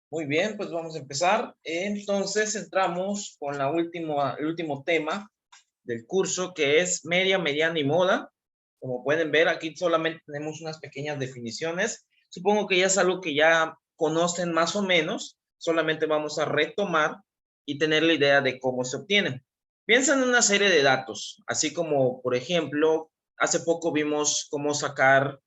Muy bien, pues vamos a empezar. Entonces entramos con el último tema del curso, que es media, mediana y moda. Como pueden ver, aquí solamente tenemos unas pequeñas definiciones. Supongo que ya es algo que ya conocen más o menos. Solamente vamos a retomar y tener la idea de cómo se obtienen. Piensa en una serie de datos, así como, por ejemplo, hace poco vimos cómo sacar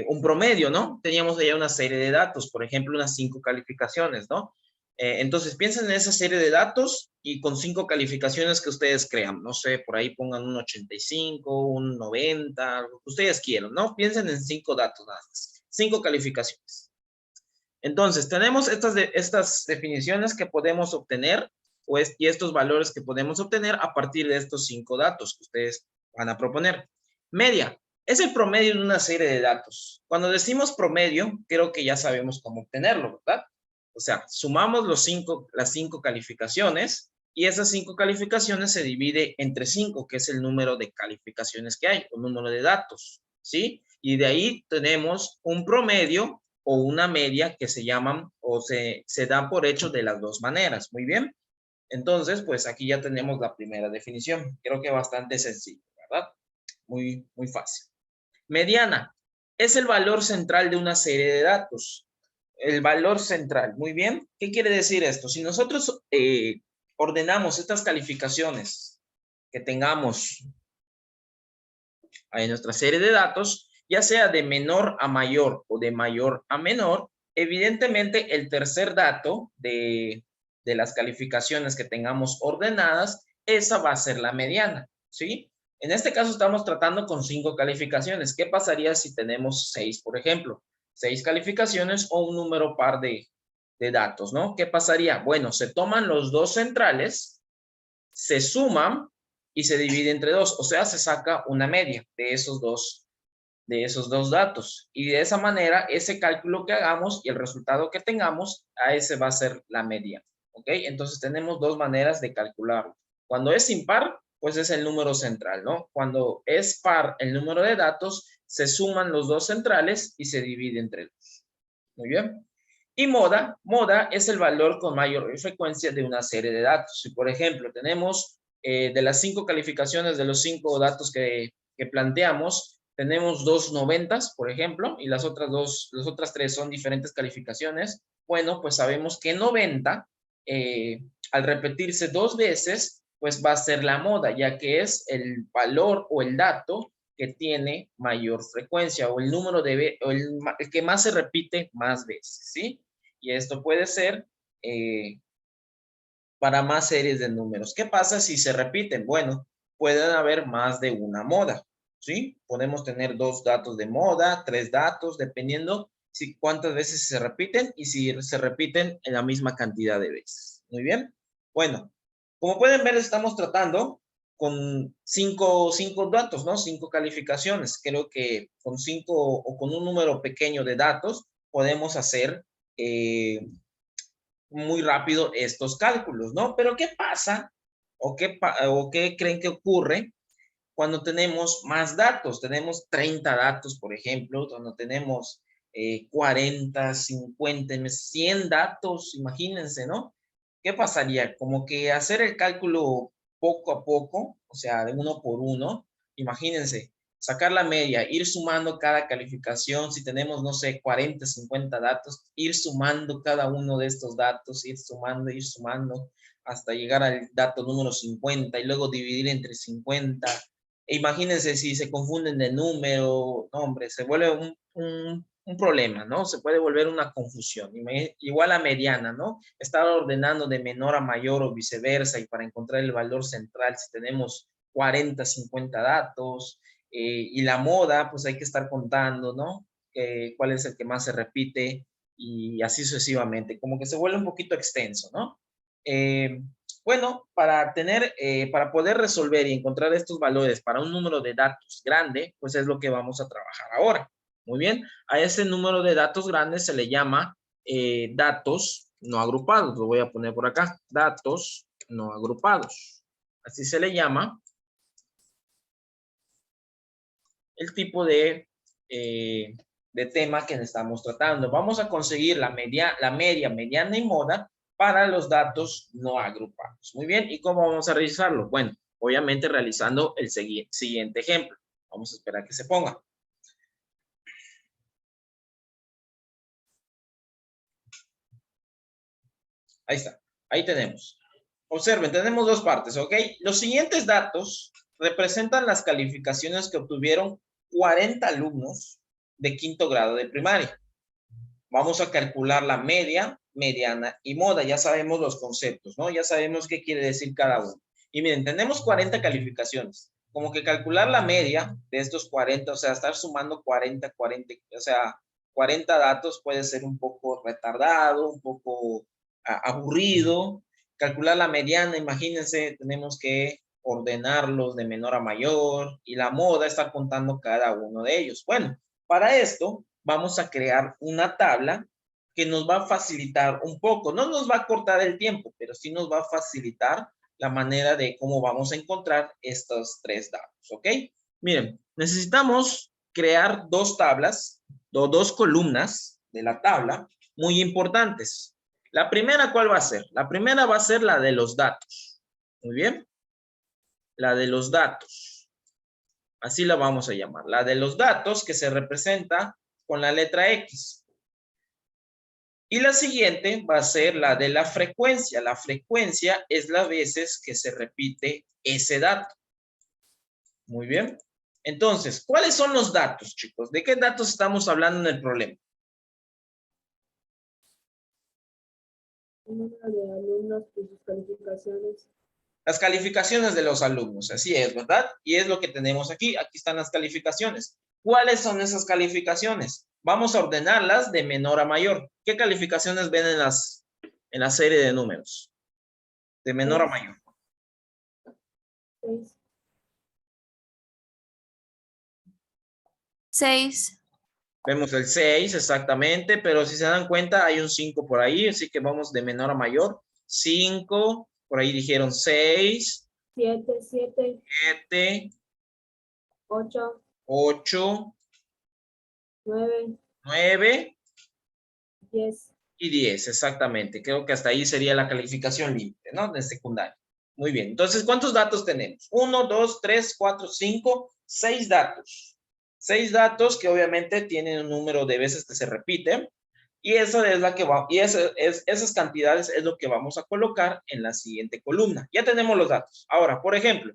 un promedio, ¿no? Teníamos ya una serie de datos, por ejemplo, unas 5 calificaciones, ¿no? Entonces piensen en esa serie de datos y con 5 calificaciones que ustedes crean. No sé, por ahí pongan un 85, un 90, lo que ustedes quieran, ¿no? Piensen en 5 datos nada más. 5 calificaciones. Entonces, tenemos estas definiciones que podemos obtener y estos valores que podemos obtener a partir de estos 5 datos que ustedes van a proponer. Media es el promedio de una serie de datos. Cuando decimos promedio, creo que ya sabemos cómo obtenerlo, ¿verdad? O sea, sumamos las 5 calificaciones y esas 5 calificaciones se divide entre 5, que es el número de calificaciones que hay, o número de datos, ¿sí? Y de ahí tenemos un promedio o una media que se llaman o se dan por hecho de las dos maneras. Muy bien. Entonces, pues aquí ya tenemos la primera definición. Creo que bastante sencillo, ¿verdad? Muy, muy fácil. Mediana es el valor central de una serie de datos. El valor central. Muy bien. ¿Qué quiere decir esto? Si nosotros ordenamos estas calificaciones que tengamos en nuestra serie de datos, ya sea de menor a mayor o de mayor a menor, evidentemente el tercer dato de las calificaciones que tengamos ordenadas, esa va a ser la mediana, ¿sí? En este caso estamos tratando con 5 calificaciones. ¿Qué pasaría si tenemos 6, por ejemplo? 6 calificaciones o un número par de datos, ¿no? ¿Qué pasaría? Bueno, se toman los dos centrales, se suman y se divide entre 2, o sea, se saca una media de esos dos datos. Y de esa manera, ese cálculo que hagamos y el resultado que tengamos, a ese va a ser la media. ¿Ok? Entonces tenemos dos maneras de calcularlo. Cuando es impar, pues es el número central, ¿no? Cuando es par el número de datos, se suman los dos centrales y se divide entre 2. Muy bien. Y moda es el valor con mayor frecuencia de una serie de datos. Si, por ejemplo, tenemos de las 5 calificaciones de los 5 datos que planteamos, tenemos 2 noventas, por ejemplo, y las otras 3 son diferentes calificaciones. Bueno, pues sabemos que 90, al repetirse 2 veces, pues va a ser la moda, ya que es el valor o el dato que tiene mayor frecuencia o el número o el que más se repite más veces, ¿sí? Y esto puede ser para más series de números. ¿Qué pasa si se repiten? Bueno, pueden haber más de una moda, ¿sí? Podemos tener 2 datos de moda, 3 datos, dependiendo cuántas veces se repiten y si se repiten en la misma cantidad de veces. Muy bien. Bueno, como pueden ver, estamos tratando con 5 datos, ¿no? 5 calificaciones. Creo que con 5 o con un número pequeño de datos podemos hacer muy rápido estos cálculos, ¿no? Pero ¿qué pasa o qué creen que ocurre cuando tenemos más datos? Tenemos 30 datos, por ejemplo, cuando tenemos 40, 50, 100 datos, imagínense, ¿no? ¿Qué pasaría? Como que hacer el cálculo poco a poco, o sea, de uno por uno, imagínense, sacar la media, ir sumando cada calificación, si tenemos, no sé, 40, 50 datos, ir sumando cada uno de estos datos, ir sumando, hasta llegar al dato número 50 y luego dividir entre 50. Imagínense si se confunden de número, no, hombre, se vuelve un problema, ¿no? Se puede volver una confusión. Igual a mediana, ¿no? Estar ordenando de menor a mayor o viceversa y para encontrar el valor central, si tenemos 40, 50 datos, y la moda, pues hay que estar contando, ¿no? Cuál es el que más se repite y así sucesivamente. Como que se vuelve un poquito extenso, ¿no? Bueno, para poder resolver y encontrar estos valores para un número de datos grande, pues es lo que vamos a trabajar ahora. Muy bien, a ese número de datos grandes se le llama datos no agrupados. Lo voy a poner por acá, datos no agrupados. Así se le llama el tipo de de tema que estamos tratando. Vamos a conseguir la media, mediana y moda para los datos no agrupados. Muy bien, ¿y cómo vamos a realizarlo? Bueno, obviamente realizando el siguiente ejemplo. Vamos a esperar que se ponga. Ahí está, ahí tenemos. Observen, tenemos dos partes, ¿ok? Los siguientes datos representan las calificaciones que obtuvieron 40 alumnos de quinto grado de primaria. Vamos a calcular la media, mediana y moda. Ya sabemos los conceptos, ¿no? Ya sabemos qué quiere decir cada uno. Y miren, tenemos 40 calificaciones. Como que calcular la media de estos 40, o sea, estar sumando 40, o sea, 40 datos puede ser un poco retardado, un poco aburrido. Calcular la mediana, imagínense, tenemos que ordenarlos de menor a mayor y la moda está contando cada uno de ellos. Bueno, para esto vamos a crear una tabla que nos va a facilitar un poco. No nos va a cortar el tiempo, pero sí nos va a facilitar la manera de cómo vamos a encontrar estos tres datos, ¿ok? Miren, necesitamos crear dos tablas, dos columnas de la tabla muy importantes. La primera, ¿cuál va a ser? La primera va a ser la de los datos. Muy bien. La de los datos. Así la vamos a llamar. La de los datos que se representa con la letra X. Y la siguiente va a ser la de la frecuencia. La frecuencia es las veces que se repite ese dato. Muy bien. Entonces, ¿cuáles son los datos, chicos? ¿De qué datos estamos hablando en el problema? El número de alumnos y sus calificaciones. Las calificaciones de los alumnos, así es, ¿verdad? Y es lo que tenemos aquí. Aquí están las calificaciones. ¿Cuáles son esas calificaciones? Vamos a ordenarlas de menor a mayor. ¿Qué calificaciones ven en la serie de números? De menor a mayor. 6. 6. Vemos el 6 exactamente, pero si se dan cuenta hay un 5 por ahí, así que vamos de menor a mayor. 5, por ahí dijeron 6. 7. 7. 8. 8. 9. 9. 10. Y 10, exactamente. Creo que hasta ahí sería la calificación límite, ¿no? De secundaria. Muy bien. Entonces, ¿cuántos datos tenemos? 1, 2, 3, 4, 5, 6 datos. 6 datos que obviamente tienen un número de veces que se repiten. Y esa es la que va, y esas cantidades es lo que vamos a colocar en la siguiente columna. Ya tenemos los datos. Ahora, por ejemplo,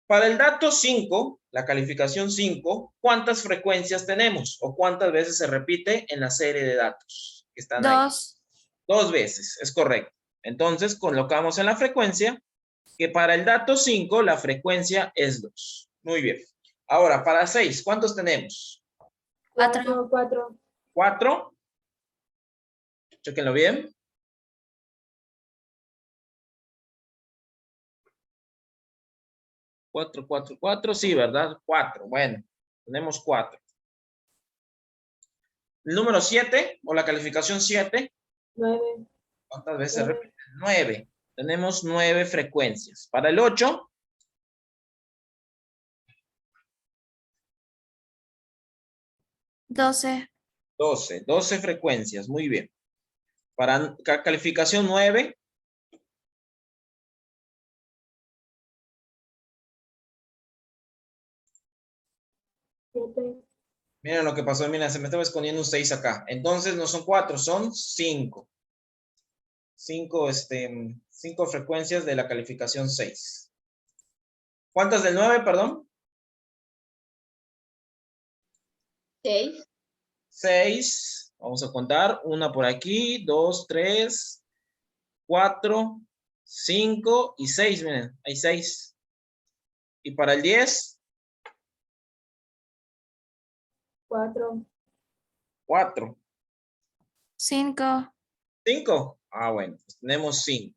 para el dato 5, la calificación 5, ¿cuántas frecuencias tenemos? ¿O cuántas veces se repite en la serie de datos que están ahí? 2. 2 veces, es correcto. Entonces, colocamos en la frecuencia que para el dato 5, la frecuencia es 2. Muy bien. Ahora, para 6, ¿cuántos tenemos? 4. 4. Chéquenlo bien. 4, 4, 4, sí, ¿verdad? 4, bueno, tenemos 4. El número 7, o la calificación 7. 9. ¿Cuántas veces se repite? 9. Tenemos 9 frecuencias. Para el 8. 12. 12 frecuencias, muy bien. Para calificación 9. 7. Miren lo que pasó, miren, se me estaba escondiendo un 6 acá. Entonces no son 4, son 5. 5 frecuencias de la calificación 6. ¿Cuántas del 9, perdón? 6. 6. Vamos a contar. Una por aquí, 2, 3, 4, 5 y 6. Miren, hay 6. Y para el 10. 4. 4. 5. 5. Ah, bueno, pues tenemos 5.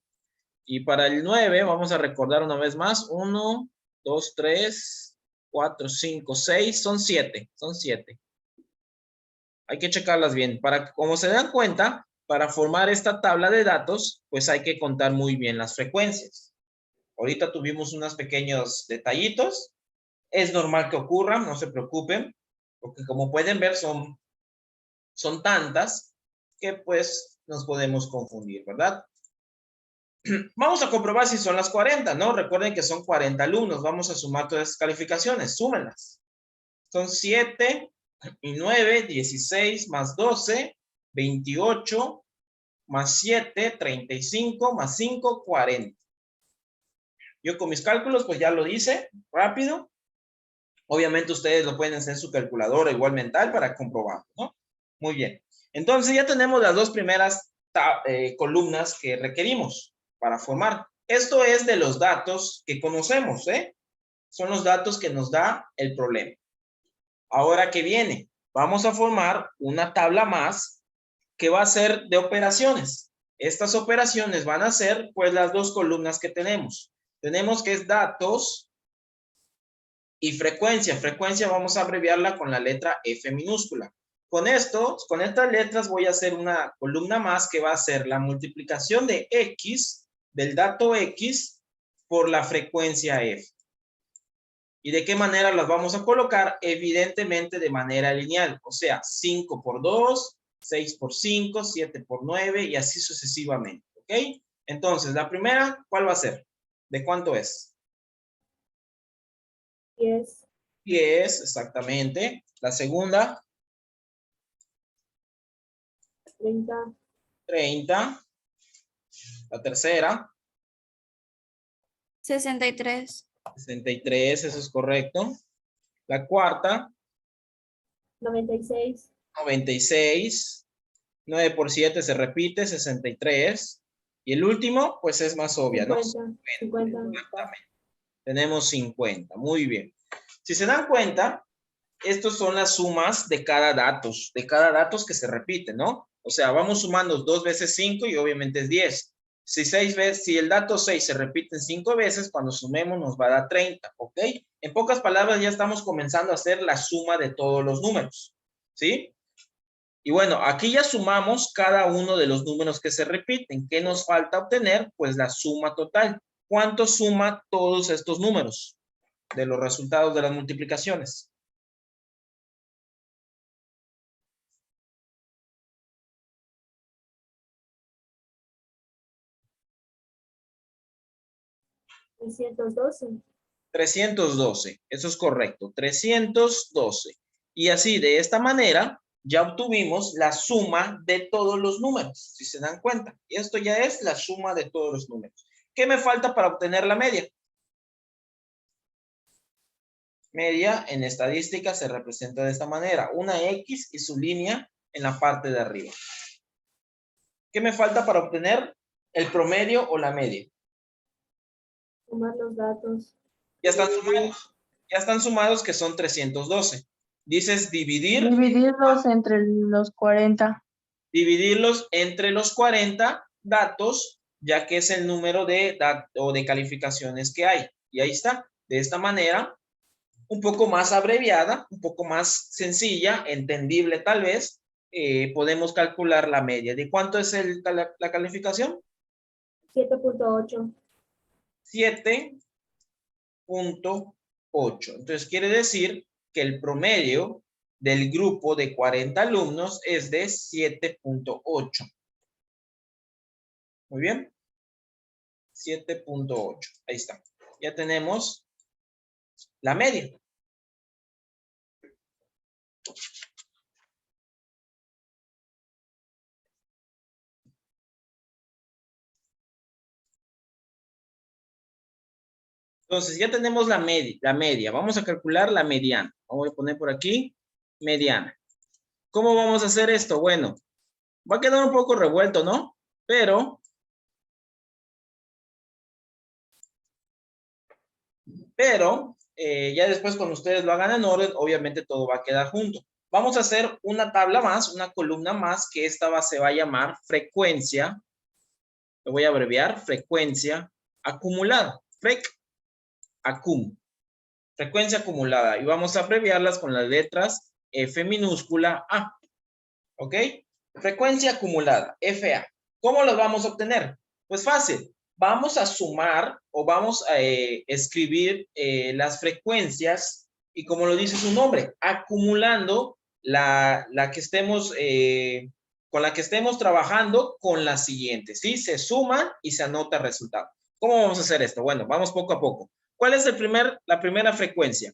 Y para el 9, vamos a recordar una vez más. 1, 2, 3, 4, 5, 6. Son 7. Son 7. Hay que checarlas bien. Como se dan cuenta, para formar esta tabla de datos, pues hay que contar muy bien las frecuencias. Ahorita tuvimos unos pequeños detallitos. Es normal que ocurran, no se preocupen, porque como pueden ver son son tantas que pues nos podemos confundir, ¿verdad? Vamos a comprobar si son las 40, ¿no? Recuerden que son 40 alumnos. Vamos a sumar todas esas calificaciones. Súmenlas. Son 7 y 9, 16 más 12, 28 más 7, 35 más 5, 40. Yo con mis cálculos pues ya lo hice rápido. Obviamente ustedes lo pueden hacer en su calculadora igual mental para comprobarlo, ¿no? Muy bien. Entonces ya tenemos las dos primeras columnas que requerimos para formar. Esto es de los datos que conocemos, ¿eh? Son los datos que nos da el problema. Ahora, ¿qué viene? Vamos a formar una tabla más que va a ser de operaciones. Estas operaciones van a ser pues las dos columnas que tenemos. Tenemos que es datos y frecuencia. Frecuencia vamos a abreviarla con la letra F minúscula. Con estas letras voy a hacer una columna más que va a ser la multiplicación de X, del dato X, por la frecuencia F. ¿Y de qué manera las vamos a colocar? Evidentemente de manera lineal. O sea, 5 por 2, 6 por 5, 7 por 9 y así sucesivamente. ¿Ok? Entonces, la primera, ¿cuál va a ser? ¿De cuánto es? 10. 10, exactamente. La segunda, 30. 30. La tercera, 63. 63, eso es correcto. La cuarta, 96. 96. 9 por 7 se repite, 63. Y el último, pues es más obvia, ¿no? 50. Exactamente. Tenemos 50. Muy bien. Si se dan cuenta, estos son las sumas de cada datos que se repite, ¿no? O sea, vamos sumando 2 veces 5 y obviamente es 10. Si el dato 6 se repite 5 veces, cuando sumemos nos va a dar 30, ¿ok? En pocas palabras, ya estamos comenzando a hacer la suma de todos los números, ¿sí? Y bueno, aquí ya sumamos cada uno de los números que se repiten. ¿Qué nos falta obtener? Pues la suma total. ¿Cuánto suma todos estos números de los resultados de las multiplicaciones? $312. 312, eso es correcto, 312. Y así, de esta manera, ya obtuvimos la suma de todos los números, si se dan cuenta. Y esto ya es la suma de todos los números. ¿Qué me falta para obtener la media? Media en estadística se representa de esta manera, una X y su línea en la parte de arriba. ¿Qué me falta para obtener el promedio o la media? Sumar los datos. Ya están sumados que son 312. Dices dividir. Dividirlos entre los 40. Dividirlos entre los 40 datos, ya que es el número de calificaciones que hay. Y ahí está. De esta manera, un poco más abreviada, un poco más sencilla, entendible tal vez, podemos calcular la media. ¿De cuánto es la calificación? 7.8. 7.8. Entonces quiere decir que el promedio del grupo de 40 alumnos es de 7.8. Muy bien. 7.8. Ahí está. Ya tenemos la media. Entonces ya tenemos la media. Vamos a calcular la mediana. Voy a poner por aquí mediana. ¿Cómo vamos a hacer esto? Bueno, va a quedar un poco revuelto, ¿no? Pero ya después cuando ustedes lo hagan en orden, obviamente todo va a quedar junto. Vamos a hacer una tabla más, una columna más, que esta se va a llamar frecuencia. Lo voy a abreviar, frecuencia acumulada. Frecuencia acumulada. Y vamos a abreviarlas con las letras F minúscula A. ¿Ok? Frecuencia acumulada, FA. ¿Cómo los vamos a obtener? Pues fácil. Vamos a sumar o vamos a escribir las frecuencias y como lo dice su nombre, acumulando la que estemos, con la que estemos trabajando con la siguiente, ¿sí? Se suman y se anota el resultado. ¿Cómo vamos a hacer esto? Bueno, vamos poco a poco. ¿Cuál es la primera frecuencia?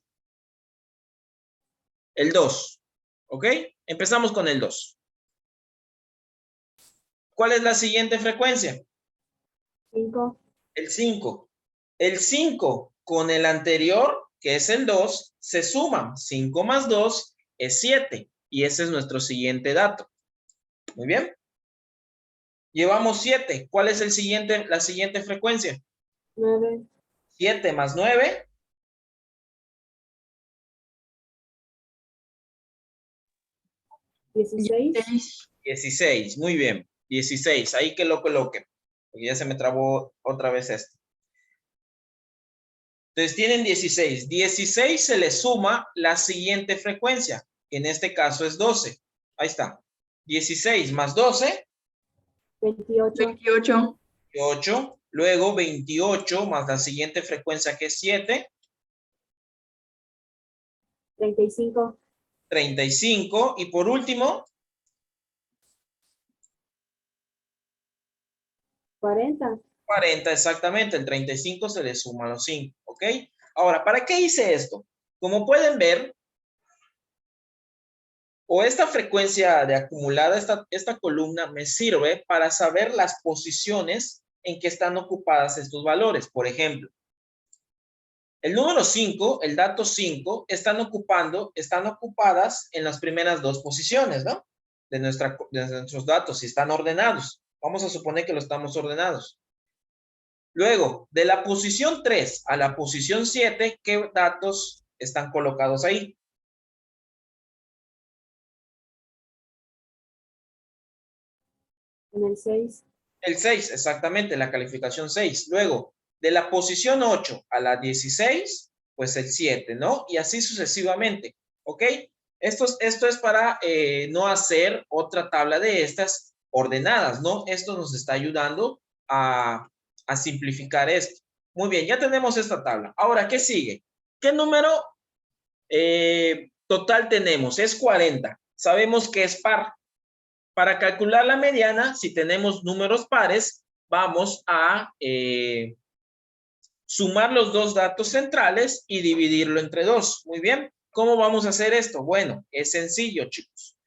El 2, ¿ok? Empezamos con el 2. ¿Cuál es la siguiente frecuencia? 5. El 5. El 5 con el anterior, que es el 2, se suman. 5 más 2 es 7. Y ese es nuestro siguiente dato. Muy bien. Llevamos 7. ¿Cuál es la siguiente frecuencia? 9. 7 más 9. 16. 16. Muy bien. 16. Ahí que lo coloque. Porque ya se me trabó otra vez esto. Entonces tienen 16. 16 se le suma la siguiente frecuencia, que en este caso es 12. Ahí está. 16 más 12. 28. 28. 8. Luego 28 más la siguiente frecuencia que es 7. 35. 35. Y por último, 40. 40 exactamente. El 35 se le suma a los 5. ¿Ok? Ahora, ¿para qué hice esto? Como pueden ver, o esta frecuencia de acumulada, esta columna me sirve para saber las posiciones en que están ocupadas estos valores. Por ejemplo, el número 5, el dato 5, están ocupadas en las primeras dos posiciones, ¿no? De nuestros datos, si están ordenados. Vamos a suponer que lo estamos ordenados. Luego, de la posición 3 a la posición 7, ¿qué datos están colocados ahí? En el 6. El 6, exactamente, la calificación 6. Luego, de la posición 8 a la 16, pues el 7, ¿no? Y así sucesivamente, ¿ok? Esto es para no hacer otra tabla de estas ordenadas, ¿no? Esto nos está ayudando a simplificar esto. Muy bien, ya tenemos esta tabla. Ahora, ¿qué sigue? ¿Qué número total tenemos? Es 40. Sabemos que es par. Para calcular la mediana, si tenemos números pares, vamos a sumar los dos datos centrales y dividirlo entre 2. Muy bien. ¿Cómo vamos a hacer esto? Bueno, es sencillo, chicos.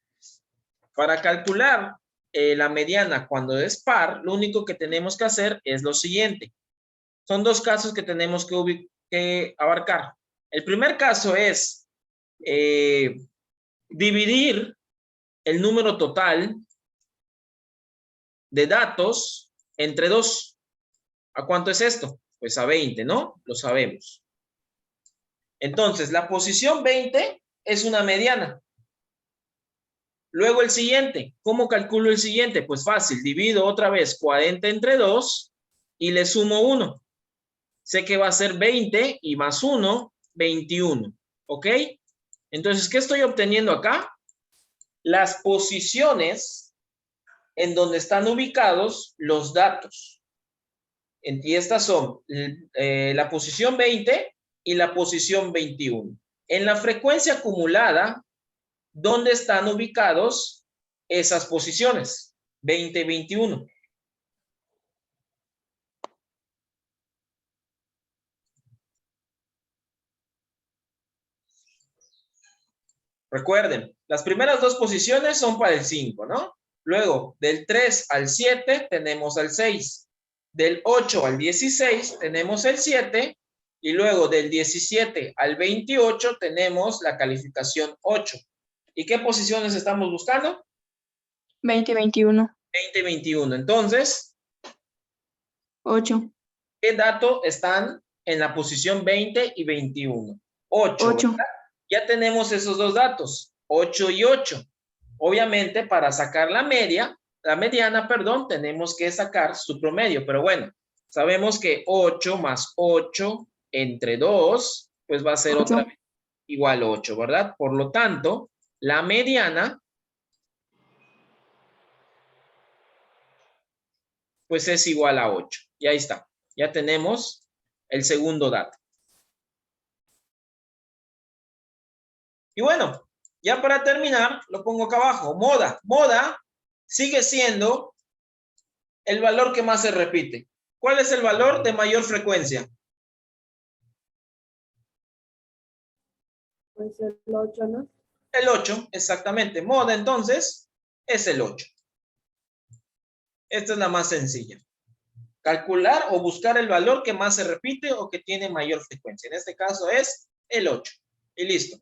Para calcular la mediana cuando es par, lo único que tenemos que hacer es lo siguiente. Son dos casos que tenemos que abarcar. El primer caso es dividir el número total de datos entre 2. ¿A cuánto es esto? Pues a 20, ¿no? Lo sabemos. Entonces, la posición 20 es una mediana. Luego el siguiente. ¿Cómo calculo el siguiente? Pues fácil. Divido otra vez 40 entre 2 y le sumo 1. Sé que va a ser 20 y más 1, 21. ¿Ok? Entonces, ¿qué estoy obteniendo acá? Las posiciones en donde están ubicados los datos. Y estas son la posición 20 y la posición 21. En la frecuencia acumulada, ¿dónde están ubicados esas posiciones? 20 y 21. Recuerden, las primeras dos posiciones son para el 5, ¿no? Luego, del 3 al 7 tenemos el 6. Del 8 al 16 tenemos el 7. Y luego del 17 al 28 tenemos la calificación 8. ¿Y qué posiciones estamos buscando? 20, 21. 20 y 21. Entonces, 8. ¿qué datos están en la posición 20 y 21? 8, 8. ¿verdad? Ya tenemos esos dos datos, 8 y 8. Obviamente, para sacar la mediana, perdón, tenemos que sacar su promedio. Pero bueno, sabemos que 8 más 8 entre 2, pues va a ser 8. otra vez igual a 8, ¿verdad? Por lo tanto, la mediana, pues es igual a 8. Y ahí está. Ya tenemos el segundo dato. Y bueno, Ya para terminar, lo pongo acá abajo. Moda. Moda sigue siendo el valor que más se repite. ¿Cuál es el valor de mayor frecuencia? Pues el 8, ¿no? El 8, exactamente. Moda, entonces, es el 8. Esta es la más sencilla. Calcular o buscar el valor que más se repite o que tiene mayor frecuencia. En este caso es el 8. Y listo.